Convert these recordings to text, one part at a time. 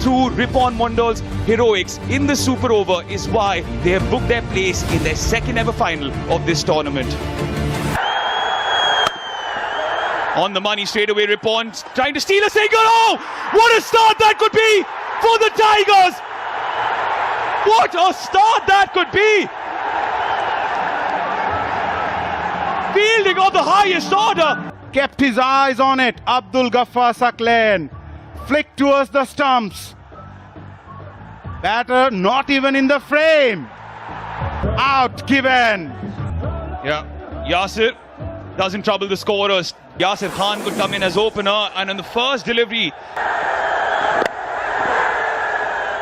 through Ripon Mondol's heroics in the Super Over is why they have booked their place in their second ever final of this tournament. On the money straight away, Ripon trying to steal a single. Oh, what a start that could be for the Tigers! What a start that could be! Fielding of the highest order. Kept his eyes on it. Abdul Ghaffar Saklan flicked towards the stumps. Batter not even in the frame. Out given. Yeah, Yasir doesn't trouble the scorers. Yasir Khan could come in as opener, and on the first delivery,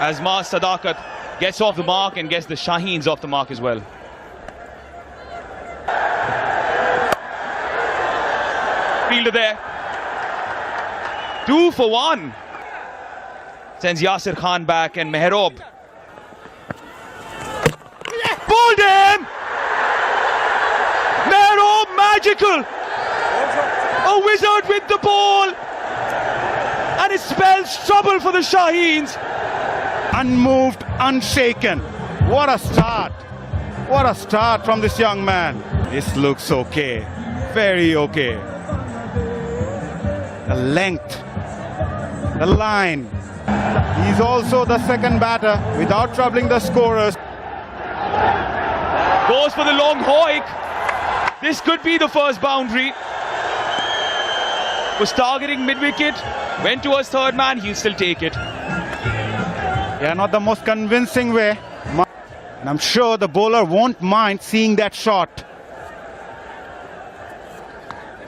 as Mas Sadakat gets off the mark and gets the Shaheens off the mark as well. Fielder there. 2 for 1. Sends Yasir Khan back, and Mehrob pulled him. Mehrob magical. A wizard with the ball, and it spells trouble for the Shaheens. Unmoved, unshaken. What a start. What a start from this young man. This looks okay. Very okay. The length, the line. He's also the second batter without troubling the scorers. Goes for the long hoik. This could be the first boundary. Was targeting mid-wicket, went towards third man, he'll still take it. Yeah, not the most convincing way. And I'm sure the bowler won't mind seeing that shot.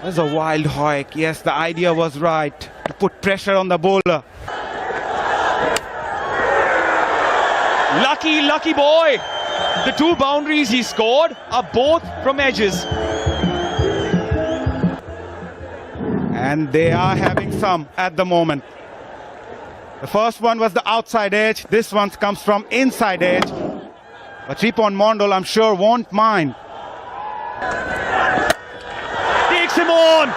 There's a wild hoik. Yes, the idea was right, to put pressure on the bowler. Lucky boy. The 2 boundaries he scored are both from edges. And they are having some at the moment. The first one was the outside edge. This one comes from inside edge. But Ripon Mondol, I'm sure, won't mind. Takes him on.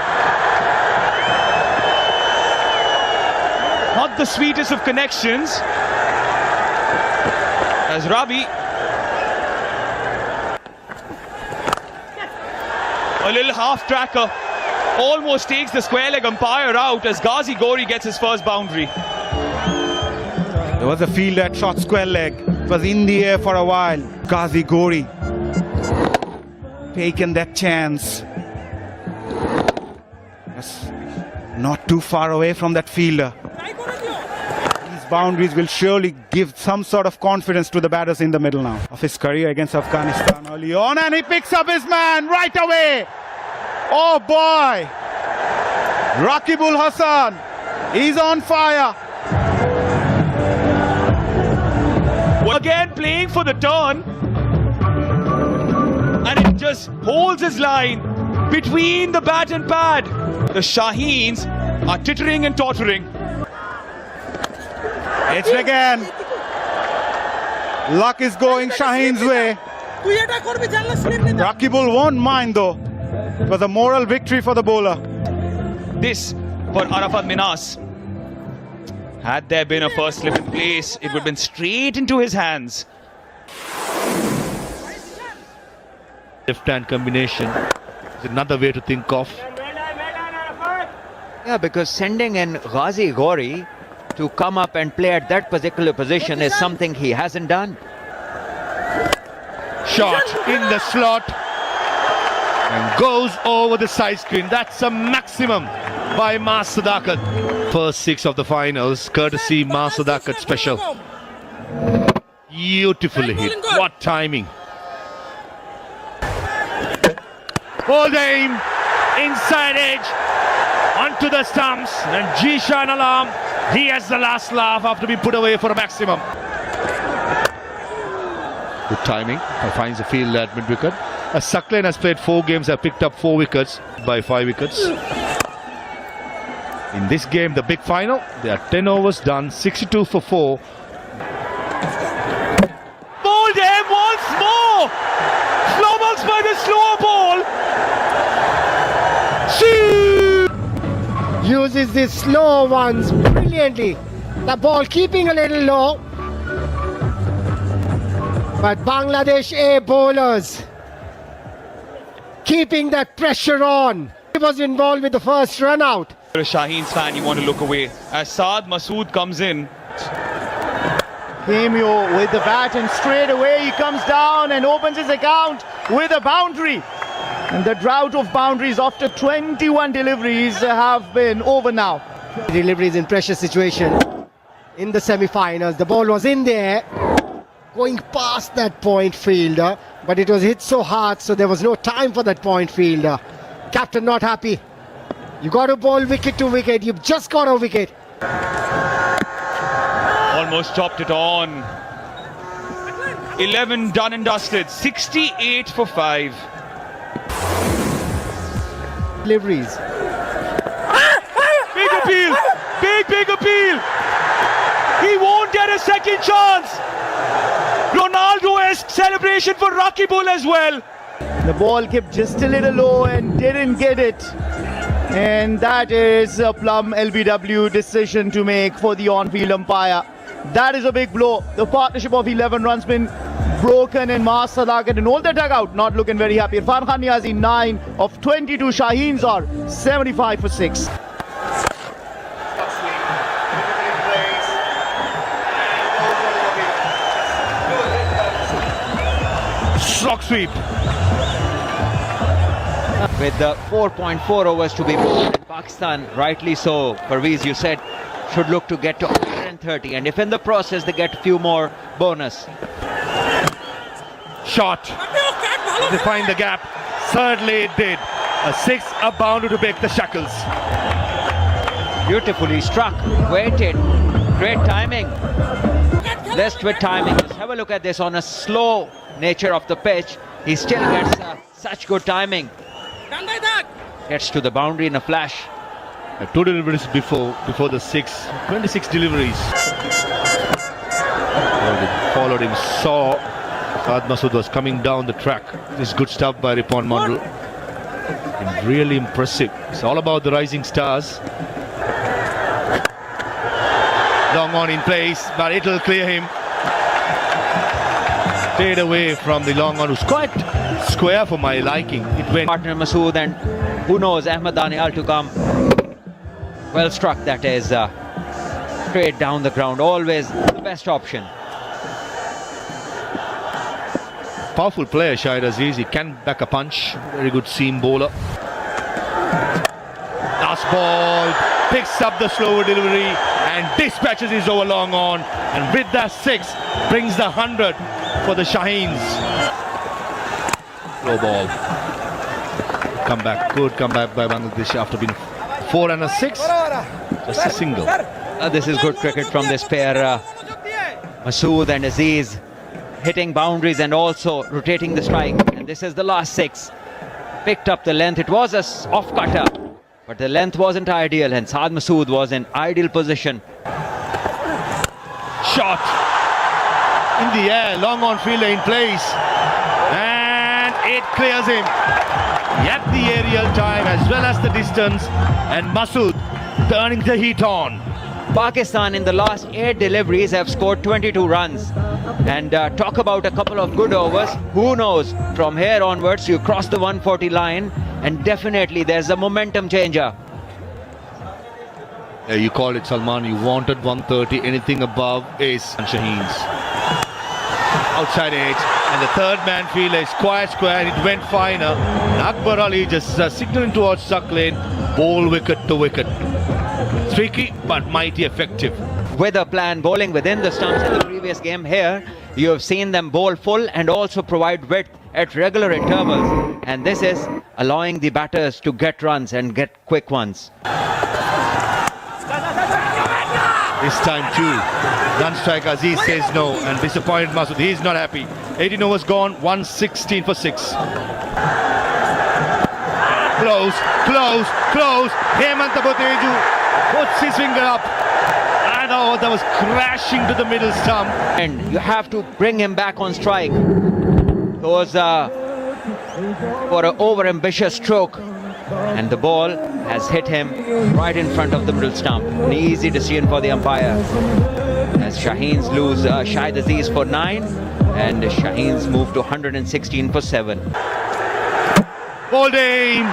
Not the sweetest of connections. As Rabi, a little half tracker, almost takes the square leg umpire out as Ghazi Gori gets his first boundary. There was a field that shot square leg. It was in the air for a while. Ghazi Gori taken that chance. Yes, not too far away from that fielder. These boundaries will surely give some sort of confidence to the batters in the middle now of his career against Afghanistan early on, and he picks up his man right away. Oh boy, Rakibul Hassan, he's on fire. Again playing for the turn, and it just holds his line between the bat and pad. The Shaheens are tittering and tottering. It's again. Luck is going Shaheen's way. Rakibul won't mind though. It was a moral victory for the bowler. This for Arafat Minas. Had there been a first slip in place, it would have been straight into his hands. Left-hand combination is another way to think of. Yeah, because sending in Ghazi Gori to come up and play at that particular position is something he hasn't done. Shot in the slot and goes over the side screen. That's a maximum by Mas Sadakat. First 6 of the finals, courtesy Mas Sadakat special. Beautifully hit. What timing. Hold aim, inside edge, onto the stumps, and Jishan Alam, he has the last laugh after being put away for a maximum. Good timing, finds the field at mid-wicket. As Saklan has played 4 games, have picked up 4 wickets by 5 wickets. In this game, the big final, they are 10 overs done, 62 for 4. Bowled him once more! Flummoxed by the slower ball! Uses the slow ones brilliantly. The ball keeping a little low. But Bangladesh A bowlers keeping that pressure on. He was involved with the first run out. If you're a Shaheens fan, you want to look away. As Saad Masood comes in, Cameo with the bat, and straight away he comes down and opens his account with a boundary. And the drought of boundaries after 21 deliveries have been over now. Deliveries in pressure situation in the semi-finals. The ball was in there, going past that point fielder, but it was hit so hard, so there was no time for that point fielder. Captain not happy. You got to bowl wicket to wicket. You've just got a wicket. almost chopped it on. 11 done and dusted. 68 for 5. Deliveries. Big appeal. Big appeal. He won't get a second chance. Ronaldo-esque celebration for Rakibul as well. The ball kept just a little low and didn't get it. And that is a plum LBW decision to make for the on-field umpire. That is a big blow. The partnership of 11 runs been broken, and Maas Sadakat and all the dugout not looking very happy. Irfan Khan Niazi 9 of 22. Shaheens are 75 for 6. Slog sweep. With the 4.4 overs to be bowled, Pakistan, rightly so, Parveez, you said, should look to get to 130, and if in the process they get a few more bonus. Shot. They find the gap. Certainly it did. A 6, a boundary to break the shackles. Beautifully struck, waited, great timing. Blessed with timing. Just have a look at this on a slow nature of the pitch. He still gets such good timing. Gets to the boundary in a flash. 2 deliveries before the 6. 26 deliveries. Followed him, saw Saad Masood was coming down the track. This is good stuff by Ripon Mondal. And really impressive. It's all about the rising stars. Long on in place, but it'll clear him. Stayed away from the long on, who's quite square for my liking. It went. Partner Masood, and who knows, Ahmed Daniel to come. Well struck, that is. Straight down the ground, always the best option. Powerful player, Shahid Aziz. He can back a punch. Very good seam bowler. Last ball, picks up the slower delivery and dispatches his over long on. And with that 6, brings the 100 for the Shaheens. Low ball. Comeback, good comeback by Bangladesh after being 4 and a 6. Just a single. This is good cricket from this pair. Masood and Aziz hitting boundaries and also rotating the strike. And this is the last 6. Picked up the length. It was a off-cutter, but the length wasn't ideal, and Saad Masood was in ideal position. Shot in the air, long on fielder in place, and it clears him. Yet the aerial time as well as the distance, and Masood turning the heat on. Pakistan in the last 8 deliveries have scored 22 runs. And talk about a couple of good overs. Who knows, from here onwards you cross the 140 line and definitely there's a momentum changer. You called it, Salman. You wanted 130. Anything above is Shaheens. Outside edge, and the third man fielder is quite square, and it went finer. And Akbar Ali just signaling towards Suck Lane. Bowl wicket to wicket. Tricky but mighty effective. With a plan, bowling within the stumps in the previous game. Here you have seen them bowl full and also provide width at regular intervals, and this is allowing the batters to get runs and get quick ones. This time too, run strike Aziz says no, and disappointed Masood. He is not happy. 18 overs gone, 116 for 6. Close. Hemant Aboteju puts his finger up. And oh, that was crashing to the middle stump. And you have to bring him back on strike. Those for an over-ambitious stroke and the ball has hit him right in front of the middle stump. An easy decision for the umpire, as Shaheens lose Shahid Aziz for 9 and Shaheens move to 116 for 7. Bowling,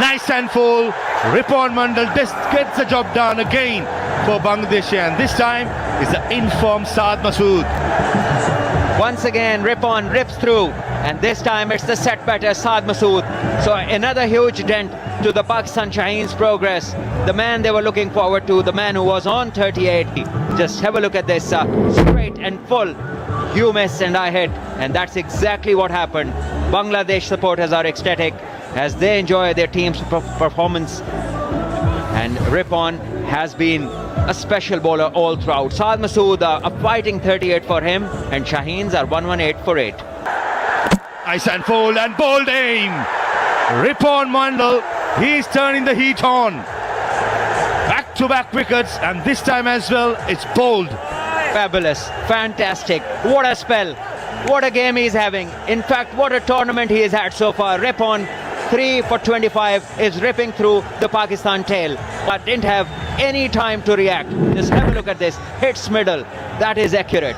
nice and full. Ripon Mandal just gets the job done again for Bangladesh, and this time is the informed Saad Masood. Once again, Ripon rips through, and this time it's the set batter Saad Masood. So another huge dent to the Pakistan Shaheens' progress. The man they were looking forward to, the man who was on 38. Just have a look at this, straight and full. You miss and I hit, and that's exactly what happened. Bangladesh supporters are ecstatic as they enjoy their team's performance, and Ripon has been a special bowler all throughout. Saad Masood, a fighting 38 for him, and Shaheens are 118 for 8. Nice and full and bowled aim. Ripon Mandal, he's turning the heat on. Back-to-back wickets, and this time as well, it's bowled. Fabulous, fantastic, what a spell, what a game he's having. In fact, what a tournament he has had so far. Ripon 3 for 25 is ripping through the Pakistan tail, but didn't have any time to react. Just have a look at this, hits middle, that is accurate.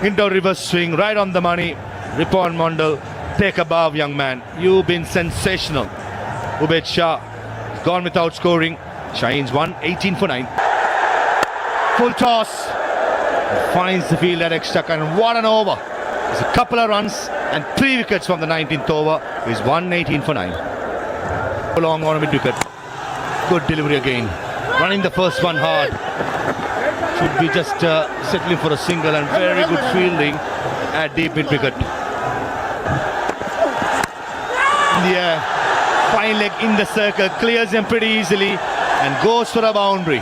Indoor reverse swing, right on the money. Ripon Mandal, take a bow, young man. You've been sensational. Ubaid Shah gone without scoring. Shaheens 118 for 9. Full toss. Finds the field at extra, and what an over. There's a couple of runs and 3 wickets from the 19th over. Is 118 for 9. Long on a mid wicket. Good delivery again. Running the first one hard. Should be just settling for a single, and very good fielding at deep mid wicket. Yeah, fine leg in the circle, clears him pretty easily and goes for a boundary.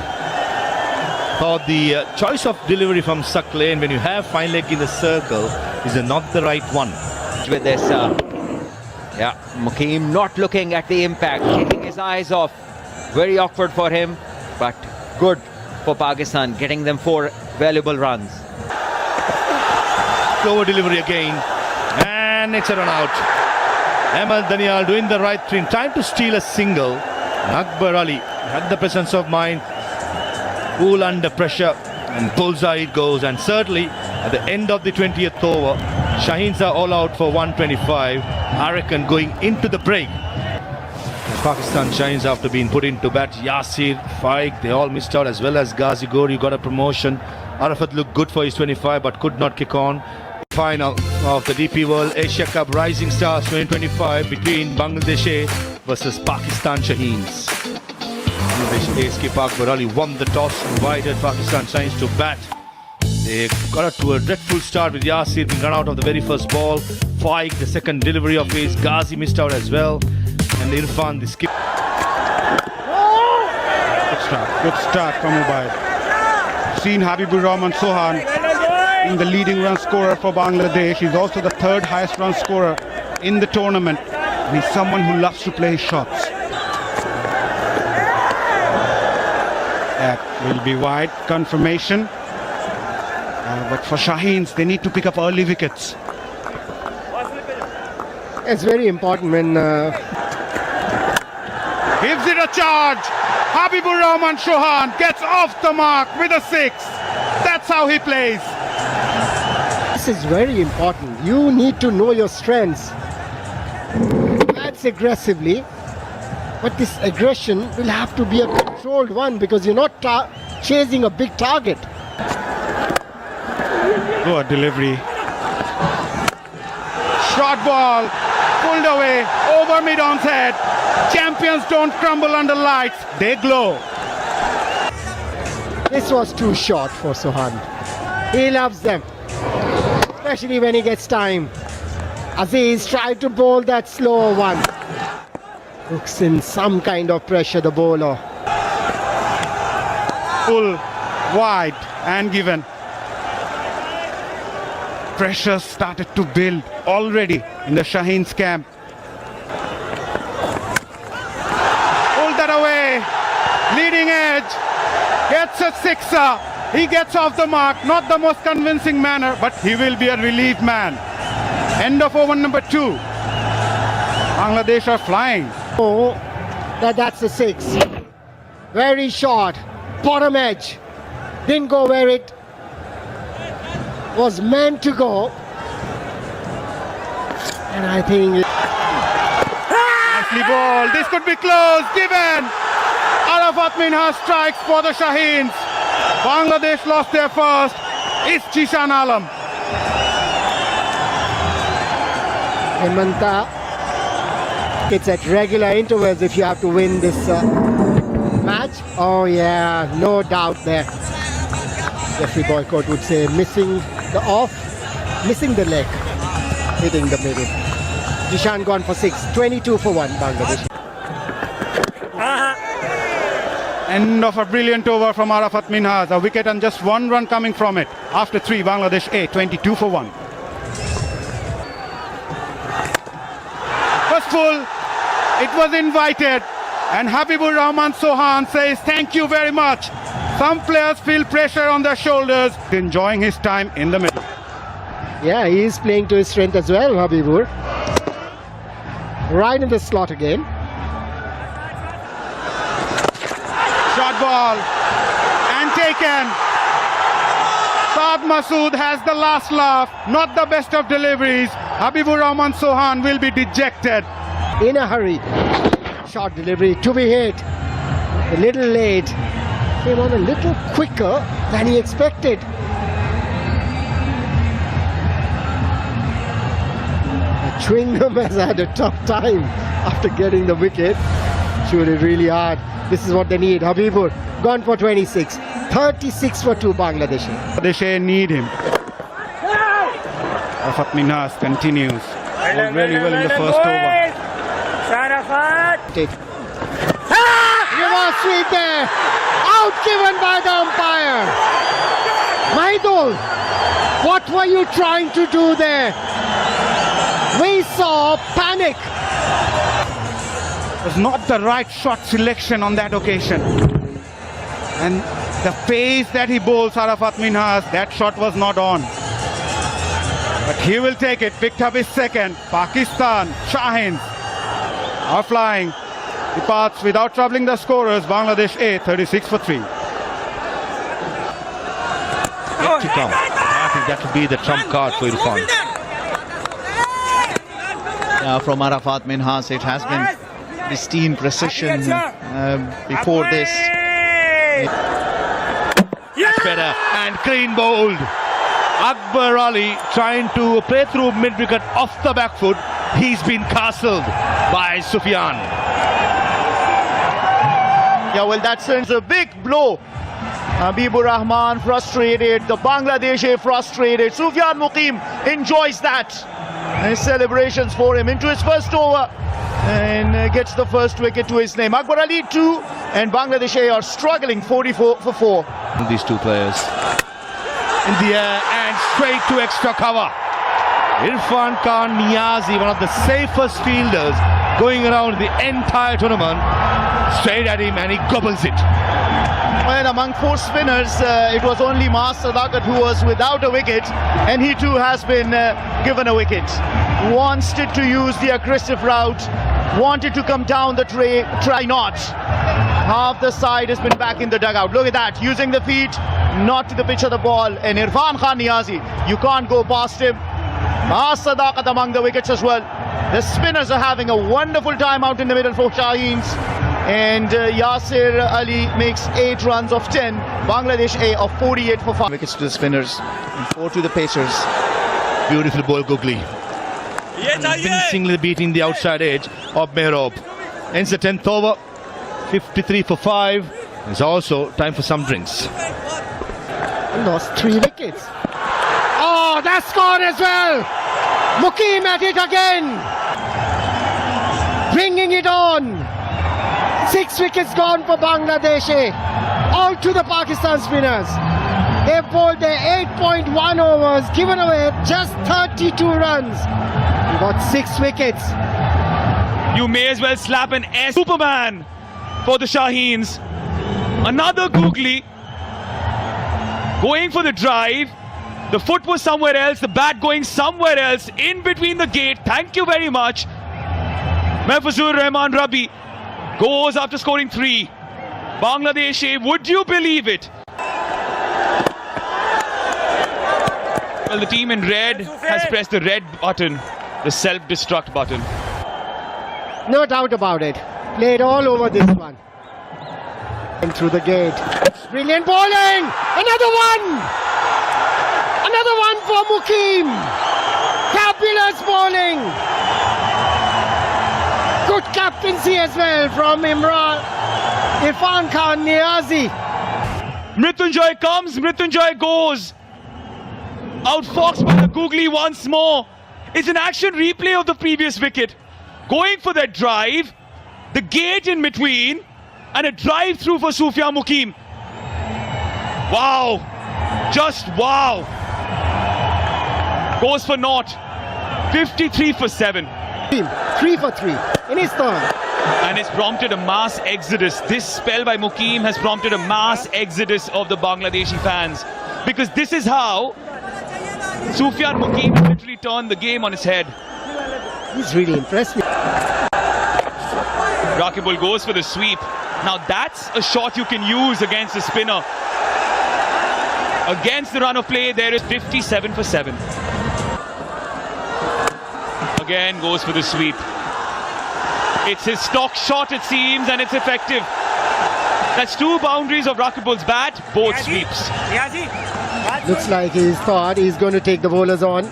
Thought the choice of delivery from Suck Lane when you have fine leg in the circle is not the right one. With this, Mukeem not looking at the impact, taking his eyes off. Very awkward for him, but good for Pakistan, getting them 4 valuable runs. Over delivery again, and it's a run out. Ahmed Daniel doing the right thing, trying to steal a single. Akbar Ali had the presence of mind, cool under pressure, and bullseye it goes. And certainly at the end of the 20th over, Shaheens are all out for 125. I reckon going into the break, Pakistan Shaheens after being put into bat. Yasir, Faik, they all missed out, as well as Ghazi Gori got a promotion. Arafat looked good for his 25 but could not kick on. Final of the DP World Asia Cup Rising Stars 2025 between Bangladesh A versus Pakistan Shaheens. Bangladesh A skipper Akbar Ali won the toss, invited Pakistan Shaheens to bat. They got up to a dreadful start with Yasir being run out of the very first ball. Faik, the second delivery of his. Ghazi missed out as well. And Irfan, the skip. Good start from Ubaid. Seen Habibur Rahman Sohan being the leading run scorer for Bangladesh. He's also the 3rd highest run scorer in the tournament. And he's someone who loves to play shots. That will be wide, confirmation. But for Shaheens, they need to pick up early wickets. It's very important when Gives it a charge. Habibur Rahman Sohan gets off the mark with a 6. That's how he plays. this is very important. You need to know your strengths. Bats aggressively, but this aggression will have to be a controlled one because you're not chasing a big target. Good delivery. Short ball, pulled away, over mid-on's head. Champions don't crumble under lights, they glow. This was too short for Sohan. He loves them, especially when he gets time. Aziz tried to bowl that slower one. Looks in some kind of pressure, the bowler. Full, wide and given. Pressure started to build already in the Shaheens camp. Pulled that away, leading edge, gets a 6er. He gets off the mark, not the most convincing manner, but he will be a relief man. End of over number 2. Bangladesh are flying. Oh, that's the 6. Very short. Bottom edge. Didn't go where it was meant to go. And I think Nicely ball. This could be close. Given. Arafat Minhas strikes for the Shaheens. Bangladesh lost their first. It's Jishan Alam. Hemanta, it's at regular intervals if you have to win this match. Oh yeah, no doubt there. Jeffrey Boycott would say missing the off, missing the leg, hitting the middle. Jishan gone for 6, 22 for 1 Bangladesh. End of a brilliant over from Arafat Minhas. A wicket and just 1 run coming from it. After 3, Bangladesh A, 22 for 1. Was full. It was invited. And Habibur Rahman Sohan says thank you very much. Some players feel pressure on their shoulders. Enjoying his time in the middle. Yeah, he is playing to his strength as well, Habibur. Right in the slot again. Shot ball. And taken. Saad Masood has the last laugh. Not the best of deliveries. Habibur Rahman Sohan will be dejected. In a hurry. Short delivery to be hit. A little late. Came on a little quicker than he expected. Chewingham has had a tough time after getting the wicket. Chewed it really hard. This is what they need. Habibur gone for 26. 36 for 2 Bangladesh. Bangladesh need him. Arafat Minhas continues. Bowled really well in the first over. Reverse sweep there. Out given by the umpire. Maidul, what were you trying to do there? We saw panic. It was not the right shot selection on that occasion. And the pace that he bowls Arafat Minhas, that shot was not on. But he will take it. Picked up his second. Pakistan, Shaheens are flying. Departs without troubling the scorers. Bangladesh A, 36 for 3. Yet to come. I think that will be the trump card for Irfan. From Arafat Minhas, it has been pristine precision before this. That's better. And clean bowled. Akbar Ali trying to play through mid-wicket off the back foot. He's been castled by Sufyan. Yeah, well, that sends a big blow. Habibur Rahman frustrated, the Bangladeshi frustrated. Sufyan Muqim enjoys that. And celebrations for him into his first over and gets the first wicket to his name. Akbar Ali 2 and Bangladesh are struggling 44 for 4. These two players in the air and straight to extra cover. Irfan Khan Niazi, one of the safest fielders going around the entire tournament, straight at him and he gobbles it. Well, among 4 spinners, it was only Mas Sadakat who was without a wicket, and he too has been given a wicket. Wanted to use the aggressive route, wanted to come down the try not. Half the side has been back in the dugout. Look at that, using the feet, not to the pitch of the ball. And Irfan Khan Niazi, you can't go past him. Mas Sadakat among the wickets as well. The spinners are having a wonderful time out in the middle for Shaheens. And Yasir Ali makes 8 runs of 10. Bangladesh A of 48 for 5. Wickets to the spinners and 4 to the pacers. Beautiful ball, Googly. Convincingly beating the outside edge of Mehrob. Ends the 10th over. 53 for 5. It's also time for some drinks. Lost 3 wickets. Oh, that's scored as well. Muqim at it again. Bringing it on. 6 wickets gone for Bangladesh. All to the Pakistan spinners. They bowled their 8.1 overs, given away just 32 runs. Got 6 wickets. You may as well slap an S Superman for the Shaheens. Another googly. Going for the drive. The foot was somewhere else. The bat going somewhere else. In between the gate. Thank you very much. Mahfuzur Rahman Rabi goes after scoring 3. Bangladesh A, would you believe it? Well, the team in red has pressed the red button, the self-destruct button. No doubt about it. Played all over this one. And through the gate. Brilliant bowling! Another one! Another one for Mukim! Fabulous bowling! Good captaincy as well from Irfan Khan Niazi. Mrityunjay comes, Mrityunjay goes. Outfoxed by the googly once more. It's an action replay of the previous wicket. Going for that drive, the gate in between, and a drive through for Sufyan Mukim. Wow, just wow. Goes for naught. 53 for 7. 3 for 3 in his turn. And it's prompted a mass exodus. This spell by Mukim has prompted a mass exodus of the Bangladeshi fans. Because this is how Sufyan Mukim literally turned the game on its head. He's really impressed me. Rakibul goes for the sweep. Now that's a shot you can use against a spinner. Against the run of play, there is 57 for 7. Again goes for the sweep. It's his stock shot, it seems, and it's effective. That's 2 boundaries of Rakibul's bat, both sweeps. Looks like he's thought he's going to take the bowlers on.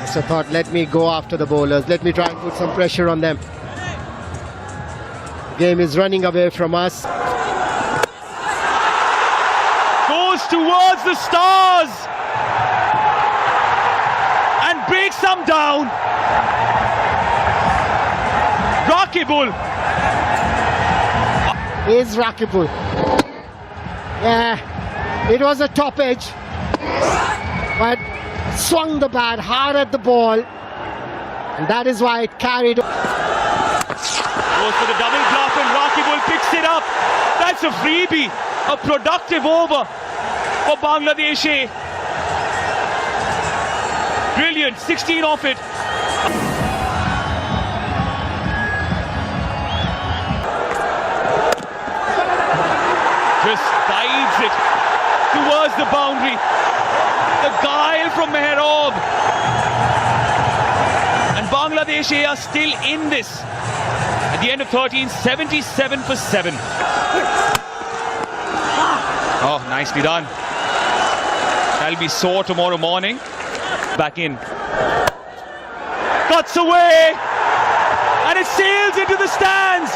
So thought, let me go after the bowlers. Let me try and put some pressure on them. Game is running away from us. Goes towards the stars and breaks them down. Rakibul. Is Rakibul. Yeah, it was a top edge, but swung the bat hard at the ball, and that is why it carried. Goes for the double bluff and Rakibul picks it up. That's a freebie, a productive over for Bangladesh A. Brilliant, 16 off it. Just guides it towards the boundary. The guile from Mehrab. And Bangladesh A are still in this. At the end of 13, 77 for 7. Oh, nicely done. That'll be sore tomorrow morning. Back in. Cuts away. And it sails into the stands.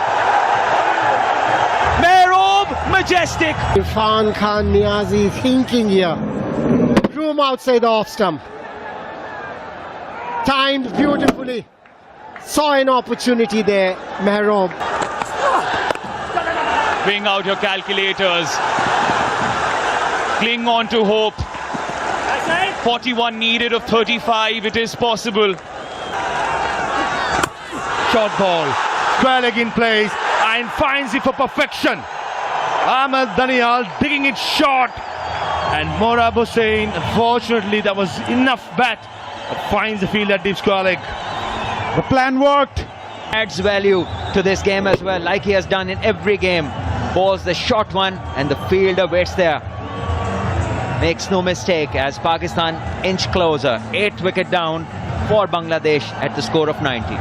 Mehrab, majestic. Irfan Khan Niazi thinking here. Room outside the off stump. Timed beautifully. Saw an opportunity there, Mehrab. Bring out your calculators. Cling on to hope. 41 needed of 35. It is possible. Short ball. Square leg in place and finds it for perfection. Ahmed Daniel digging it short. And Morab Hussain, unfortunately, that was enough bat. But finds the field at deep square leg. The plan worked. Adds value to this game as well, like he has done in every game. Balls the short one and the fielder waits there. Makes no mistake as Pakistan inch closer. 8 wicket down for Bangladesh at the score of 90.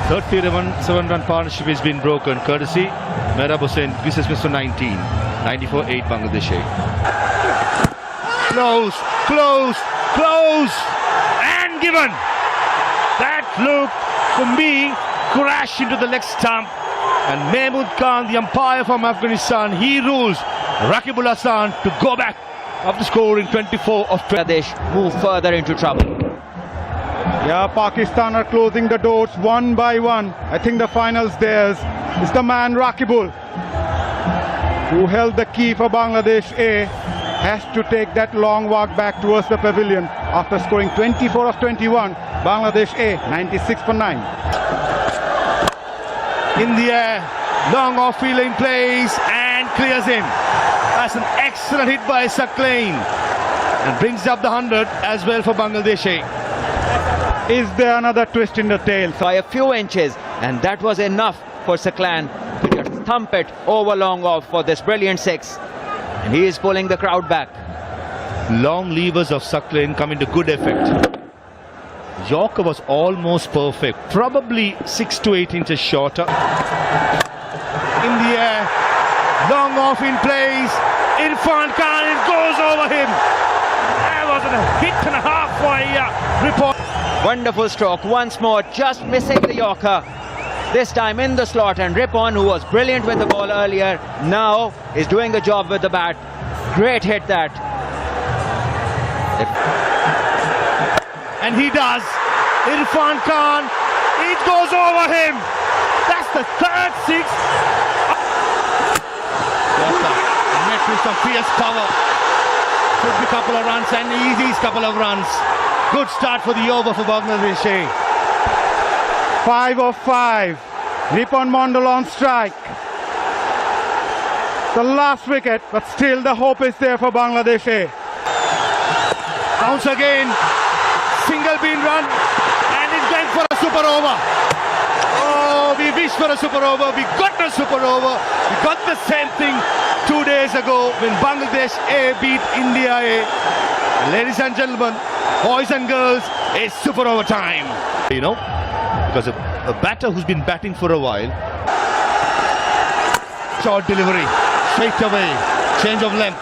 37-run partnership has been broken, courtesy Mehrab Hussain. This is Mr. 19. 94-8 Bangladesh. Close, close, close, and given. That looked, for me, crash into the leg stump. And Mahmood Khan, the umpire from Afghanistan, he rules Rakibul Hasan to go back after scoring 24 of 20. Bangladesh move further into trouble. Yeah, Pakistan are closing the doors one by one. I think the final's theirs. It's the man Rakibul, who held the key for Bangladesh A, has to take that long walk back towards the pavilion after scoring 24 of 21. Bangladesh A, 96 for 9. In the air, long off field in place and clears him. That's an excellent hit by Saklain and brings up the 100 as well for Bangladesh. Is there another twist in the tail? by a few inches, and that was enough for Saklan to just thump it over long off for this brilliant six. And he is pulling the crowd back. Long levers of Saklan come into good effect. Yorker was almost perfect, probably 6 to 8 inches shorter. In the air, long off in place. Irfan Khan, it goes over him. That wasn't a hit and a half by Ripon. Wonderful stroke once more, just missing the Yorker. This time in the slot, and Ripon, who was brilliant with the ball earlier, now is doing the job with the bat. Great hit that. And he does. Irfan Khan, it goes over him. That's the third six. Walker met with some fierce power. Took a couple of runs and easy couple of runs. Good start for the over for Bangladesh. 5 of 5. Ripon Mondal on strike. The last wicket, but still the hope is there for Bangladesh. Bounce again. Single bean run. And it's going for a super over. Oh, we wish for a super over. We got a super over. We got the same thing 2 days ago when Bangladesh A beat India A. Ladies and gentlemen, boys and girls, it's super over time. You know, because a batter who's been batting for a while. Short delivery. Straight away. Change of length.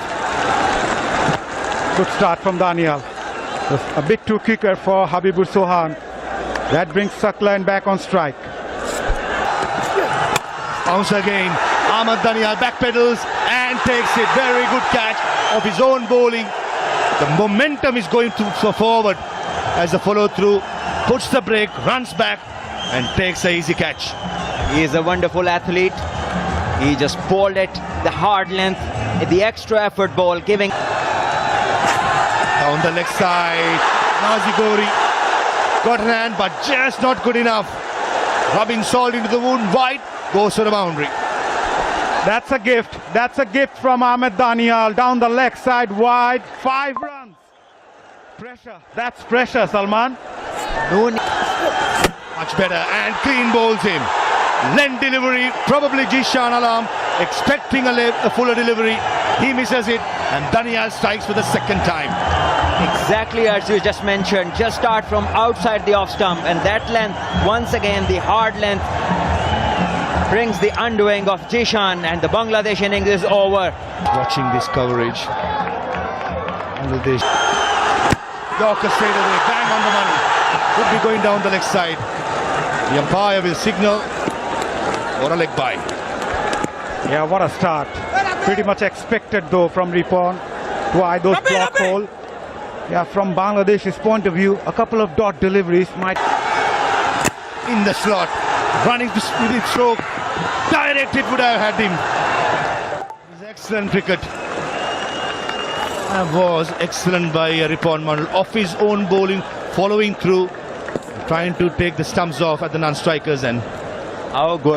Good start from Daniel. A bit too quicker for Habibur Sohan. That brings Saklan back on strike. Bounce again. Ahmad Daniel backpedals and takes it. Very good catch of his own bowling. The momentum is going forward as the follow through. Puts the break, runs back and takes an easy catch. He is a wonderful athlete. He just bowled it, the hard length, the extra effort ball, giving. Down the leg side, Nazigori got an hand but just not good enough. Rubbing salt into the wound, wide, goes to the boundary. That's a gift. That's a gift from Ahmed Daniel. Down the leg side, wide. 5 runs. Pressure. That's pressure, Salman. Much better and clean bowls him. Length delivery, probably Jishan Alam expecting a fuller delivery. He misses it and Daniel strikes for the second time. Exactly as you just mentioned, just start from outside the off stump, and that length, once again the hard length, brings the undoing of Jishan, and the Bangladesh innings is over. Watching this coverage. Bangladesh. Yorker straight away, bang on the money. Could be going down the leg side. The umpire will signal for a leg bye. Yeah, what a start. Pretty much expected though from Ripon to eye those block hole. Yeah, from Bangladesh's point of view, a couple of dot deliveries might. In the slot, running to speed it stroke. Direct it would have had him. It was excellent cricket. That was excellent by Ripon Mondal. Off his own bowling, following through, trying to take the stumps off at the non-strikers and. How good.